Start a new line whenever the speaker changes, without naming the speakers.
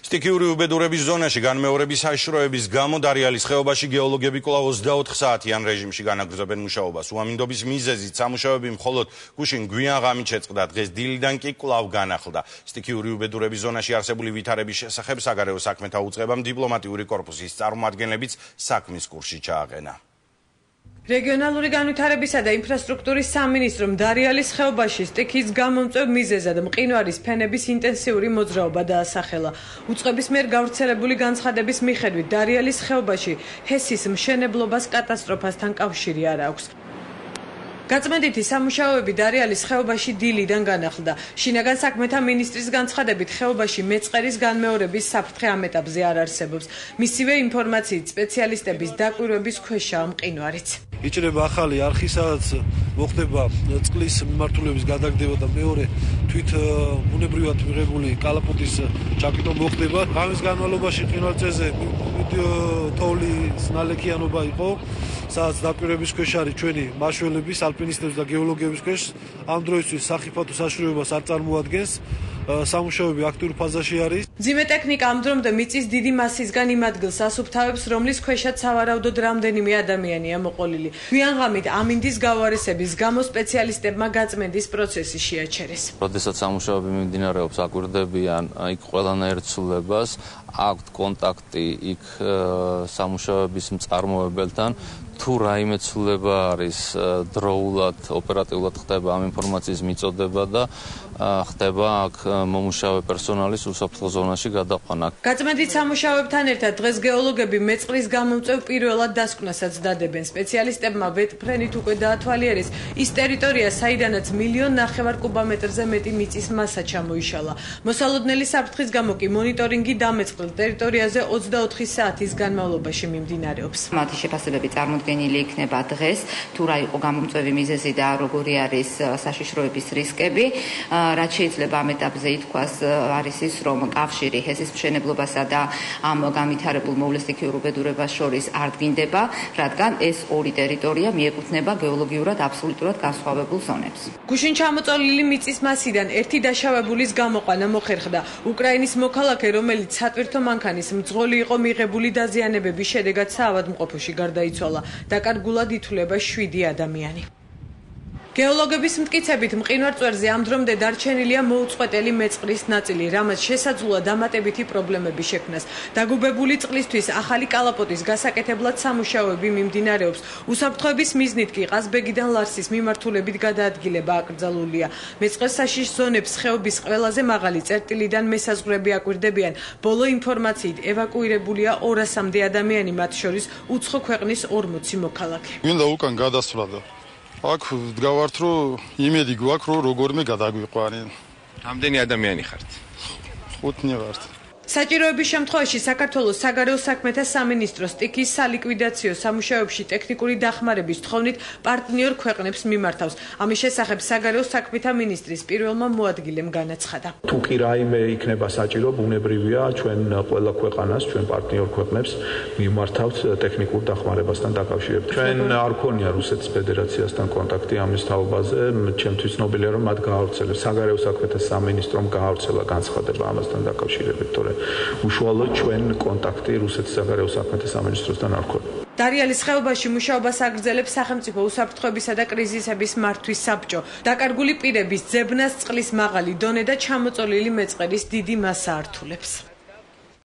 სტიქიური უბედურების ზონაში განმეორების საშიშროების გამო დარიალის ხეობაში გეოლოგები კვლავ 24 საათიან რეჟიმში განაგრძობენ მუშაობას. უამინდობის მიზეზით სამუშაოები მხოლოდ გუშინ გვიან ღამით შეწყდა, დღეს დილიდან კი კვლავ განახლდა. სტიქიური უბედურების ზონაში არსებული ვითარების შესახებ საგარეო საქმეთა უწყებამ დიპლომატიური კორპუსის წარმომადგენლებიც საქმის კურსში ჩააყენა.
რეგიონალური განვითარებისა და ინფრასტრუქტურის სამინისტრომ დარიალის ხეობაში სტიქის გამომწვევ მიზეზად მყინვარის ფენების ინტენსიური მოძრაობა დაასახელა. უწყების მიერ გავრცელებული განცხადების მიხედვით დარიალის ხეობაში ჰესის მშენებლობას კატასტროფასთან კავშირი არ აქვს. გაწმენდითი სამუშაოები დარიალის ხეობაში დილიდან განახლდა. შინაგან საქმეთა მინისტრის განცხადებით ხეობაში მეწყერის განმეორების საფრთხე ამ ეტაპზე არ არსებობს. მისივე ინფორმაციით სპეციალისტების დაკვირვების ქვეშაა მყინვარიც.
იჭრება ახალი არprostი, სადაც მოხდება წყლის მიმართულების გადაგდება და მეორე თვით ბუნებრივად მიღებული კალაპოტის ჩაკიდვა მოხდება. ღამის განმავლობაში მყინვარწეზე თოვლის ნალექიანობა იყო, სადაც დაკვირვების ქვეშ არის ჩვენი მაშველების, ალპინისტების და გეოლოგების ქვეშ. ამ დროისთვის სახიფათო საშიშროებას არ წარმოადგენს. სამუშაოები აქტიურ ფაზაში არის.
მძიმე ტექნიკა ამ დრომდე მიწის დიდი მასისგან იმ ადგილს ასუფთავებს, რომლის ქვეშაც სავარაუდოდ რამდენიმე ადამიანია მოყოლილი. გვიან ღამით ამინდის გავარესების გამო სპეციალისტებმა გაწმენდის პროცესი შეაჩერეს.
როდესაც სამუშაოები მიმდინარეობს, აკვირდებიან იქ ყველანაირ ცვლილებას, აქვთ კონტაქტი იქ სამუშაოების მწარმოებელთან. თუ რაიმე ცვლილება არის, დროულად, ოპერატიულად ხდება ამ ინფორმაციის მიწოდება და ხდება აქ მომუშავე პერსონალის უსაფრთხო ზონაში გადაყვანა.
გაწმენდით სამუშაოებთან ერთად დღეს გეოლოგები მეწყრის გამომწვევ პირველად დასკვნასაც დადებენ. სპეციალისტებმა ვეტფრენით უკვე დაათვალიერეს ის ტერიტორია, საიდანაც 1,5 მილიონ კუბომეტრზე მეტი მიწის მასა ჩამოიშალა. მოსალოდნელი საფრთხის გამო კი მონიტორინგი დამეწყრილ ტერიტორიაზე 24 საათის განმავლობაში მიმდინარეობს.
მათი შეფასებები წარმოდგენილი იქნება დღეს, თუ რა იყო გამომწვევი მიზეზი და როგორი არის საშიშროების რისკები. რაც შეიძლება ამ ეტაპზე ითქვას, არის ის, რომ კავშირი ჰესის მშენებლობასა და ამ განვითარებულ მოვლენს სტიქიურ უბედურებას შორის არ დგინდება, რადგან ეს ორი ტერიტორია მიეკუთვნება გეოლოგიურად აბსოლუტურად განსხვავებულ ზონებს.
გუშინ ჩამოწოლილი მიწის მასიდან ერთი დაშავებულის გამოყვანა მოხერხდა. უკრაინის მოქალაქე, რომელიც სატვირთო მანქანის მძღოლი იყო, მიღებული დაზიანებების შედეგად საავადმყოფოში გარდაიცვალა. დაკარგულად ითვლება 7 ადამიანი. გეოლოგების მტკიცებით მყინვარწვერზე ამ დრომდე დარჩენილია მოუწყვეტელი მეწყრის ნაწილი, რამაც შესაძლოა დამატებითი პრობლემები შექმნას. დაგუბებული წყლისთვის ახალი კალაპოტის გასაკეთებლად სამუშაოები მიმდინარეობს. უსაფრთხოების მიზნით კი ყაზბეგიდან ლარსის მიმართულებით გადაადგილება აკრძალულია. მეწყერს საშიშ ზონებს ხეობის ყველაზე მაღალი წერტილიდან მესაზღვრები აკვირდებიან. ბოლო ინფორმაციით ევაკუირებულია 200-მდე ადამიანი, მათ შორის უცხო ქვეყნის 40 მოქალაქე.
მინდა უკან გადასვლა და აქ ვდგავართ, რომ იმედი გვაქვს, რომ როგორმე გადაგვიყვანენ.
რამდენი ადამიანი ხართ?
5 ვართ.
საჭიროების შემთხვევაში საქართველოს საგარეო საქმეთა სამინისტრო სტიქის სალიკვიდაციო სამუშაოებში ტექნიკური დახმარების თხოვნით პარტნიორ ქვეყნებს მიმართავს. ამის შესახებ საგარეო საქმეთა მინისტრის პირველმა მოადგილემ განაცხადა.
თუ კი რაიმე იქნება საჭირო, ბუნებრივია ჩვენ ყველა ქვეყანას, ჩვენ პარტნიორ ქვეყნებს მიმართავთ ტექნიკურ დახმარებასთან დაკავშირებით. ჩვენ არ ქონია რუსეთის ფედერაციასთან კონტაქტი ამის თაობაზე, ჩემთვის ცნობილია, რომ მათ გაავრცელეს საგარეო საქმეთა სამინისტრომ გაავრცელა განცხადება ამასთან დაკავშირებით, თორე უშუალოდ ჩვენ კონტაქტი რუსეთის საგარეო საქმეთა სამინისტროსთან არ ქონია.
დარიალის ხეობაში მუშაობას აგრძელებს სახელმწიფო უსაფრთხოებისა და კრიზისების მართვის საბჭო. დაკარგული პირების ძებნას წყლის მაღალი დონე და ჩამოწოლილი მეწყერის დიდი მასა ართულებს.